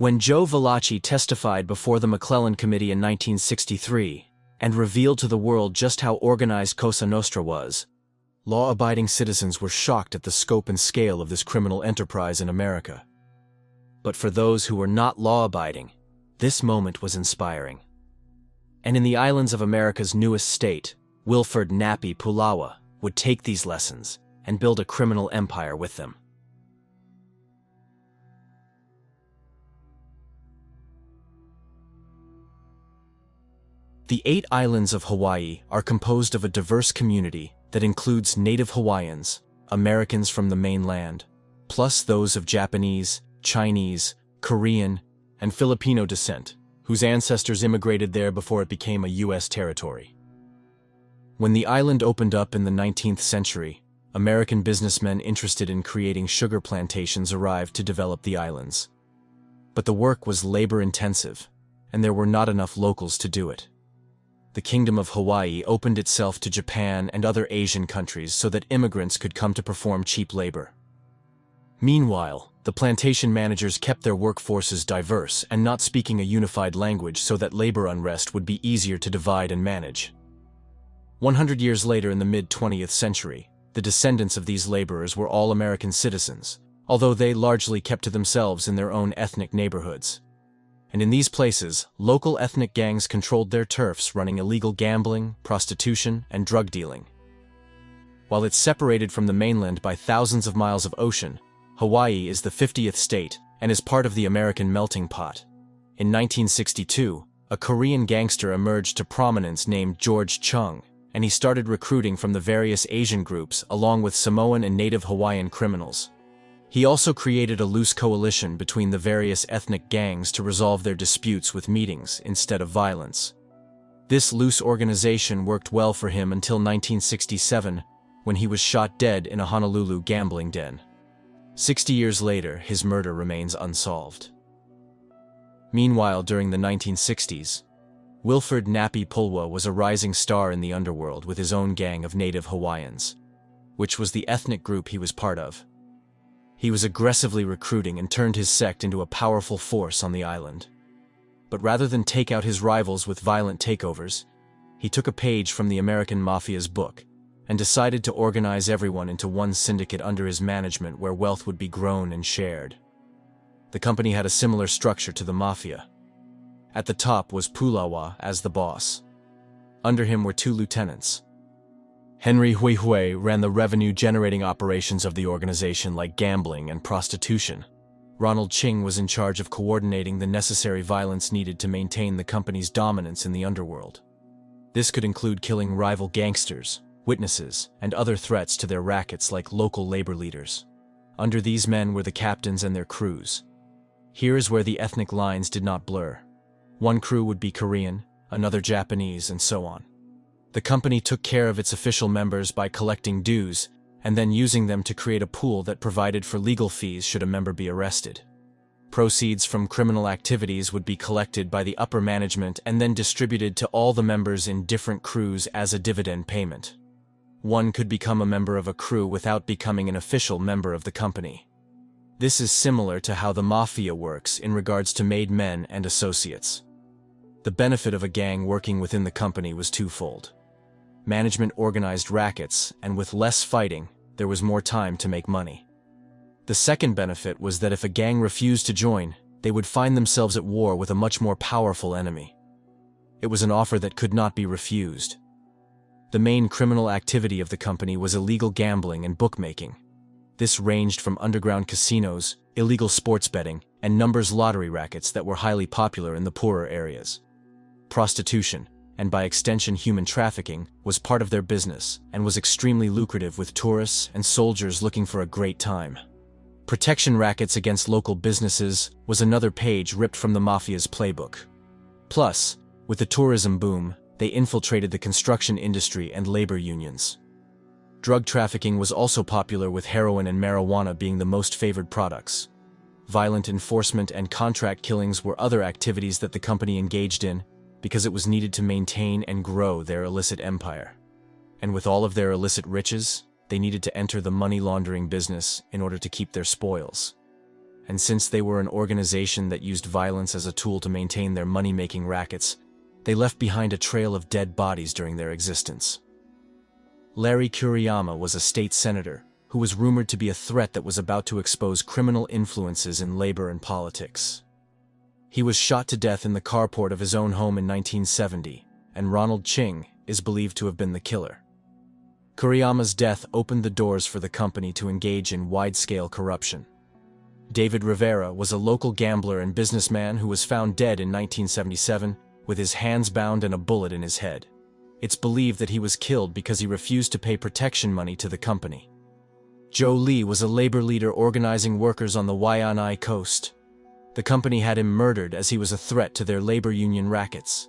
When Joe Valachi testified before the McClellan Committee in 1963 and revealed to the world just how organized Cosa Nostra was, law-abiding citizens were shocked at the scope and scale of this criminal enterprise in America. But for those who were not law-abiding, this moment was inspiring. And in the islands of America's newest state, Wilford Nappy Pulawa would take these lessons and build a criminal empire with them. The 8 islands of Hawaii are composed of a diverse community that includes native Hawaiians, Americans from the mainland, plus those of Japanese, Chinese, Korean, and Filipino descent, whose ancestors immigrated there before it became a U.S. territory. When the island opened up in the 19th century, American businessmen interested in creating sugar plantations arrived to develop the islands. But the work was labor-intensive, and there were not enough locals to do it. The Kingdom of Hawaii opened itself to Japan and other Asian countries so that immigrants could come to perform cheap labor. Meanwhile, the plantation managers kept their workforces diverse and not speaking a unified language so that labor unrest would be easier to divide and manage. 100 years later in the mid-20th century, the descendants of these laborers were all American citizens, although they largely kept to themselves in their own ethnic neighborhoods. And in these places, local ethnic gangs controlled their turfs, running illegal gambling, prostitution, and drug dealing. While it's separated from the mainland by thousands of miles of ocean, Hawaii is the 50th state and is part of the American melting pot. In 1962, a Korean gangster emerged to prominence named George Chung, and he started recruiting from the various Asian groups along with Samoan and native Hawaiian criminals. He also created a loose coalition between the various ethnic gangs to resolve their disputes with meetings instead of violence. This loose organization worked well for him until 1967, when he was shot dead in a Honolulu gambling den. 60 years later, his murder remains unsolved. Meanwhile, during the 1960s, Wilford Nappy Pulawa was a rising star in the underworld with his own gang of native Hawaiians, which was the ethnic group he was part of. He was aggressively recruiting and turned his sect into a powerful force on the island. But rather than take out his rivals with violent takeovers, he took a page from the American Mafia's book and decided to organize everyone into one syndicate under his management where wealth would be grown and shared. The company had a similar structure to the Mafia. At the top was Pulawa as the boss. Under him were 2 lieutenants. Henry Hui ran the revenue-generating operations of the organization like gambling and prostitution. Ronald Chung was in charge of coordinating the necessary violence needed to maintain the company's dominance in the underworld. This could include killing rival gangsters, witnesses, and other threats to their rackets like local labor leaders. Under these men were the captains and their crews. Here is where the ethnic lines did not blur. One crew would be Korean, another Japanese, and so on. The company took care of its official members by collecting dues and then using them to create a pool that provided for legal fees should a member be arrested. Proceeds from criminal activities would be collected by the upper management and then distributed to all the members in different crews as a dividend payment. One could become a member of a crew without becoming an official member of the company. This is similar to how the Mafia works in regards to made men and associates. The benefit of a gang working within the company was twofold. Management organized rackets, and with less fighting, there was more time to make money. The second benefit was that if a gang refused to join, they would find themselves at war with a much more powerful enemy. It was an offer that could not be refused. The main criminal activity of the company was illegal gambling and bookmaking. This ranged from underground casinos, illegal sports betting, and numbers lottery rackets that were highly popular in the poorer areas. Prostitution, and by extension human trafficking, was part of their business and was extremely lucrative with tourists and soldiers looking for a great time. Protection rackets against local businesses was another page ripped from the Mafia's playbook. Plus, with the tourism boom, they infiltrated the construction industry and labor unions. Drug trafficking was also popular, with heroin and marijuana being the most favored products. Violent enforcement and contract killings were other activities that the company engaged in, because it was needed to maintain and grow their illicit empire. And with all of their illicit riches, they needed to enter the money laundering business in order to keep their spoils. and since they were an organization that used violence as a tool to maintain their money-making rackets, they left behind a trail of dead bodies during their existence. Larry Kuriyama was a state senator who was rumored to be a threat that was about to expose criminal influences in labor and politics. He was shot to death in the carport of his own home in 1970, and Ronald Chung is believed to have been the killer. Kuriyama's death opened the doors for the company to engage in wide-scale corruption. David Rivera was a local gambler and businessman who was found dead in 1977 with his hands bound and a bullet in his head. It's believed that he was killed because he refused to pay protection money to the company. Joe Lee was a labor leader organizing workers on the Waianae coast. The company had him murdered as he was a threat to their labor union rackets.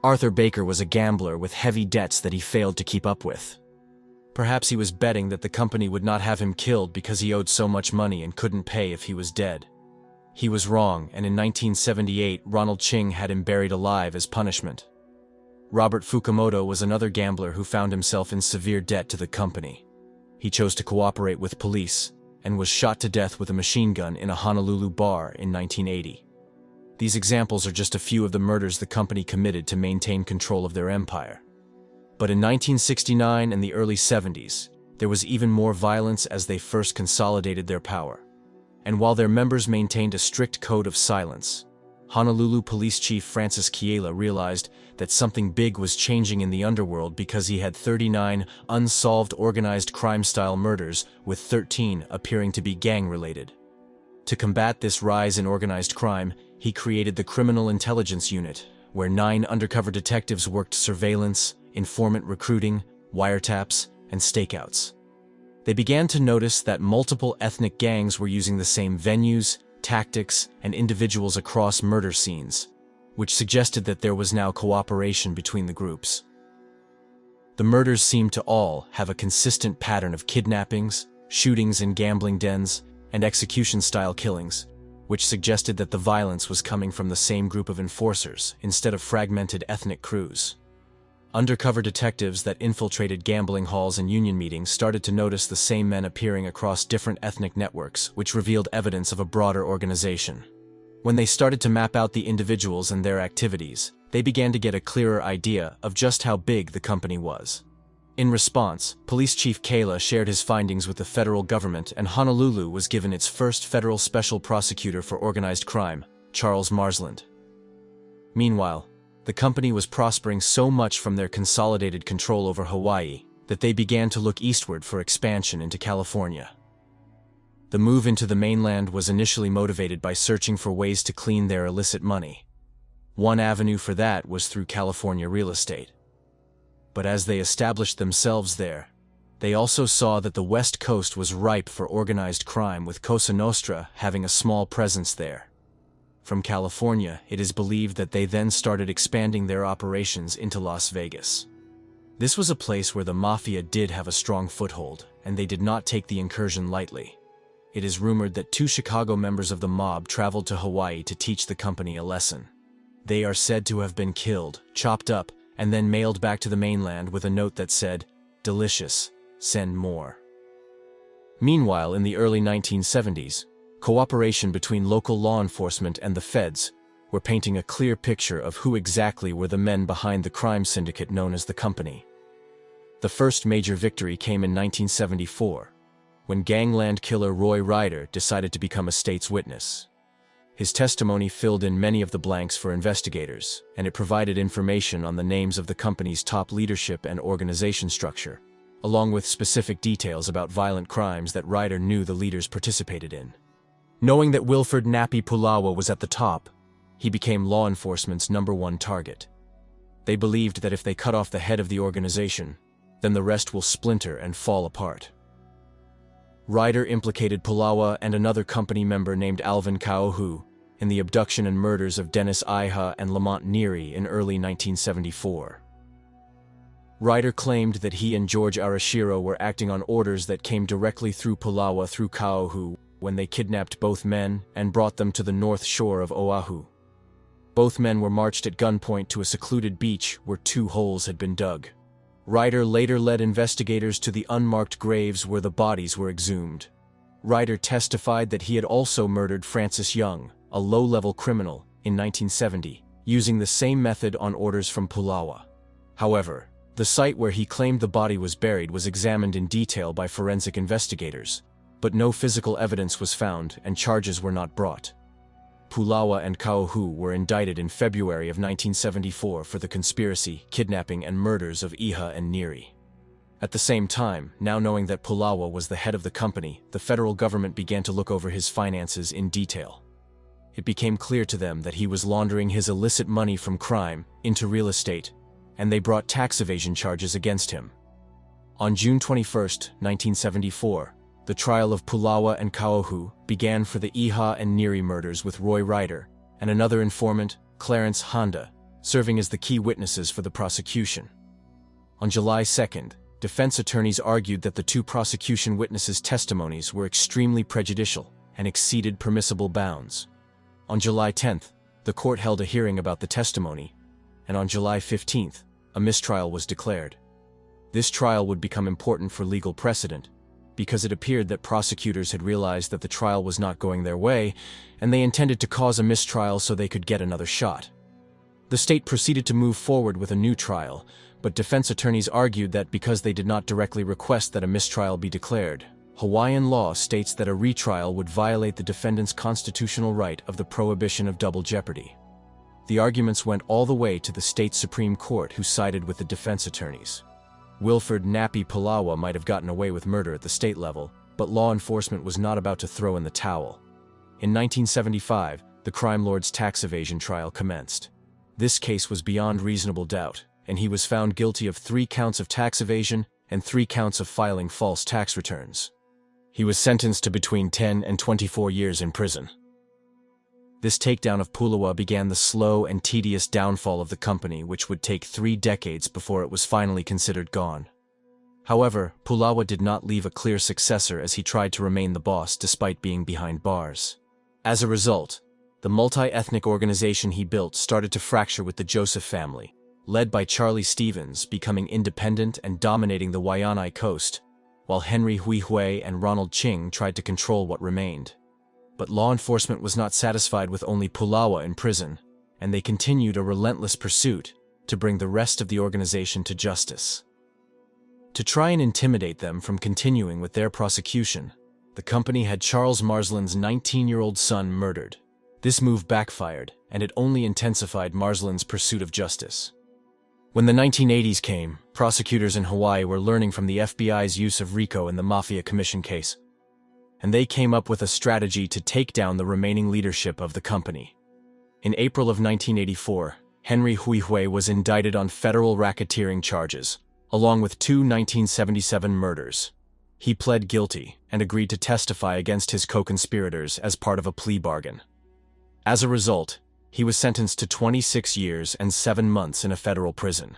Arthur Baker was a gambler with heavy debts that he failed to keep up with. Perhaps he was betting that the company would not have him killed because he owed so much money and couldn't pay if he was dead. He was wrong, and in 1978, Ronald Chung had him buried alive as punishment. Robert Fukumoto was another gambler who found himself in severe debt to the company. He chose to cooperate with police and was shot to death with a machine gun in a Honolulu bar in 1980. These examples are just a few of the murders the company committed to maintain control of their empire. But in 1969 and the early 70s, there was even more violence as they first consolidated their power. And while their members maintained a strict code of silence, Honolulu Police Chief Francis Kiela realized that something big was changing in the underworld because he had 39 unsolved organized crime-style murders, with 13 appearing to be gang-related. To combat this rise in organized crime, he created the Criminal Intelligence Unit, where 9 undercover detectives worked surveillance, informant recruiting, wiretaps, and stakeouts. They began to notice that multiple ethnic gangs were using the same venues, tactics, and individuals across murder scenes, which suggested that there was now cooperation between the groups. The murders seemed to all have a consistent pattern of kidnappings, shootings in gambling dens, and execution-style killings, which suggested that the violence was coming from the same group of enforcers instead of fragmented ethnic crews. Undercover detectives that infiltrated gambling halls and union meetings started to notice the same men appearing across different ethnic networks, which revealed evidence of a broader organization. When they started to map out the individuals and their activities, they began to get a clearer idea of just how big the company was. In response, Police Chief Kayla shared his findings with the federal government, and Honolulu was given its first federal special prosecutor for organized crime, Charles Marsland. Meanwhile, the company was prospering so much from their consolidated control over Hawaii that they began to look eastward for expansion into California. The move into the mainland was initially motivated by searching for ways to clean their illicit money. One avenue for that was through California real estate. But as they established themselves there, they also saw that the West Coast was ripe for organized crime, with Cosa Nostra having a small presence there. From California, it is believed that they then started expanding their operations into Las Vegas. This was a place where the Mafia did have a strong foothold, and they did not take the incursion lightly. It is rumored that 2 Chicago members of the mob traveled to Hawaii to teach the company a lesson. They are said to have been killed, chopped up, and then mailed back to the mainland with a note that said, "Delicious, send more." Meanwhile, in the early 1970s, cooperation between local law enforcement and the feds were painting a clear picture of who exactly were the men behind the crime syndicate known as the company. The first major victory came in 1974, when gangland killer Roy Ryder decided to become a state's witness. His testimony filled in many of the blanks for investigators, and it provided information on the names of the company's top leadership and organization structure, along with specific details about violent crimes that Ryder knew the leaders participated in. Knowing that Wilford Nappy Pulawa was at the top, he became law enforcement's #1 target. They believed that if they cut off the head of the organization, then the rest will splinter and fall apart. Ryder implicated Pulawa and another company member named Alvin Kauhu in the abduction and murders of Dennis Iha and Lamont Neary in early 1974. Ryder claimed that he and George Arashiro were acting on orders that came directly through Pulawa through Kauhu when they kidnapped both men and brought them to the north shore of Oahu. Both men were marched at gunpoint to a secluded beach where 2 holes had been dug. Ryder later led investigators to the unmarked graves where the bodies were exhumed. Ryder testified that he had also murdered Francis Young, a low-level criminal, in 1970, using the same method on orders from Pulawa. However, the site where he claimed the body was buried was examined in detail by forensic investigators, but no physical evidence was found and charges were not brought. Pulawa and Kauhu were indicted in February of 1974 for the conspiracy, kidnapping, and murders of Iha and Neri. At the same time, now knowing that Pulawa was the head of the company, the federal government began to look over his finances in detail. It became clear to them that he was laundering his illicit money from crime into real estate, and they brought tax evasion charges against him. On June 21, 1974, the trial of Pulawa and Kauhu began for the Iha and Neri murders, with Roy Ryder and another informant, Clarence Honda, serving as the key witnesses for the prosecution. On July 2nd, defense attorneys argued that the two prosecution witnesses' testimonies were extremely prejudicial and exceeded permissible bounds. On July 10th, the court held a hearing about the testimony, and on July 15th, a mistrial was declared. This trial would become important for legal precedent, because it appeared that prosecutors had realized that the trial was not going their way, and they intended to cause a mistrial so they could get another shot. The state proceeded to move forward with a new trial, but defense attorneys argued that because they did not directly request that a mistrial be declared, Hawaiian law states that a retrial would violate the defendant's constitutional right of the prohibition of double jeopardy. The arguments went all the way to the state Supreme Court, who sided with the defense attorneys. Wilford Nappy Pulawa might have gotten away with murder at the state level, but law enforcement was not about to throw in the towel. In 1975, the crime lord's tax evasion trial commenced. This case was beyond reasonable doubt, and he was found guilty of 3 counts of tax evasion and 3 counts of filing false tax returns. He was sentenced to between 10 and 24 years in prison. This takedown of Pulawa began the slow and tedious downfall of the company, which would take 3 decades before it was finally considered gone. However, Pulawa did not leave a clear successor, as he tried to remain the boss despite being behind bars. As a result, the multi-ethnic organization he built started to fracture, with the Joseph family, led by Charlie Stevens, becoming independent and dominating the Waianae coast, while Henry Huihui and Ronald Chung tried to control what remained. But law enforcement was not satisfied with only Pulawa in prison, and they continued a relentless pursuit to bring the rest of the organization to justice. To try and intimidate them from continuing with their prosecution, the company had Charles Marsland's 19-year-old son murdered. This move backfired, and it only intensified Marsland's pursuit of justice. When the 1980s came, prosecutors in Hawaii were learning from the FBI's use of RICO in the Mafia commission case, and they came up with a strategy to take down the remaining leadership of the company. In April of 1984, Henry Huihui was indicted on federal racketeering charges, along with 2 1977 murders. He pled guilty and agreed to testify against his co-conspirators as part of a plea bargain. As a result, he was sentenced to 26 years and 7 months in a federal prison.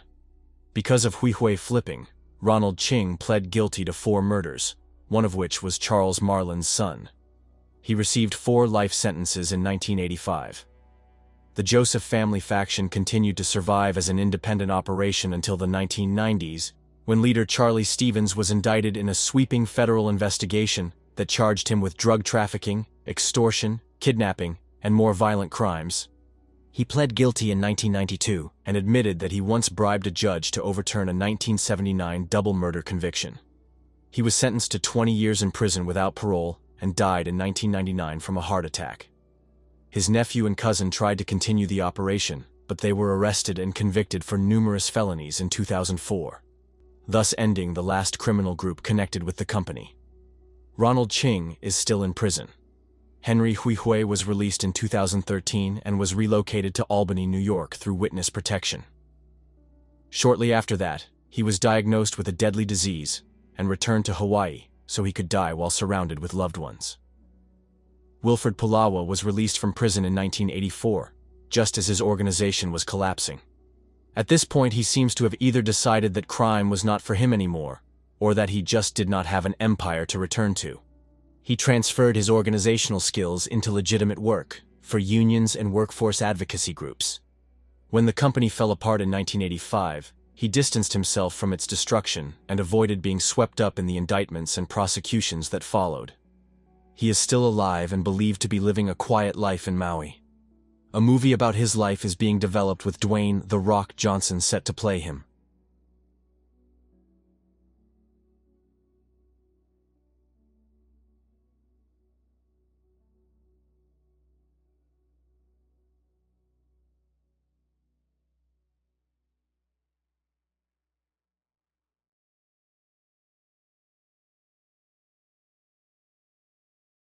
Because of Huihui flipping, Ronald Chung pled guilty to 4 murders, one of which was Charles Marsland's son. He received 4 life sentences in 1985. The Joseph family faction continued to survive as an independent operation until the 1990s, when leader Charlie Stevens was indicted in a sweeping federal investigation that charged him with drug trafficking, extortion, kidnapping, and more violent crimes. He pled guilty in 1992 and admitted that he once bribed a judge to overturn a 1979 double murder conviction. He was sentenced to 20 years in prison without parole and died in 1999 from a heart attack. His nephew and cousin tried to continue the operation, but they were arrested and convicted for numerous felonies in 2004, thus ending the last criminal group connected with the company. Ronald Chung is still in prison. Henry Huihui was released in 2013 and was relocated to Albany, New York through witness protection. Shortly after that, he was diagnosed with a deadly disease and returned to Hawaii so he could die while surrounded with loved ones. Wilford Pulawa was released from prison in 1984, just as his organization was collapsing. At this point, he seems to have either decided that crime was not for him anymore, or that he just did not have an empire to return to. He transferred his organizational skills into legitimate work for unions and workforce advocacy groups. When the company fell apart in 1985, he distanced himself from its destruction and avoided being swept up in the indictments and prosecutions that followed. he is still alive and believed to be living a quiet life in Maui. A movie about his life is being developed with Dwayne "The Rock" Johnson set to play him.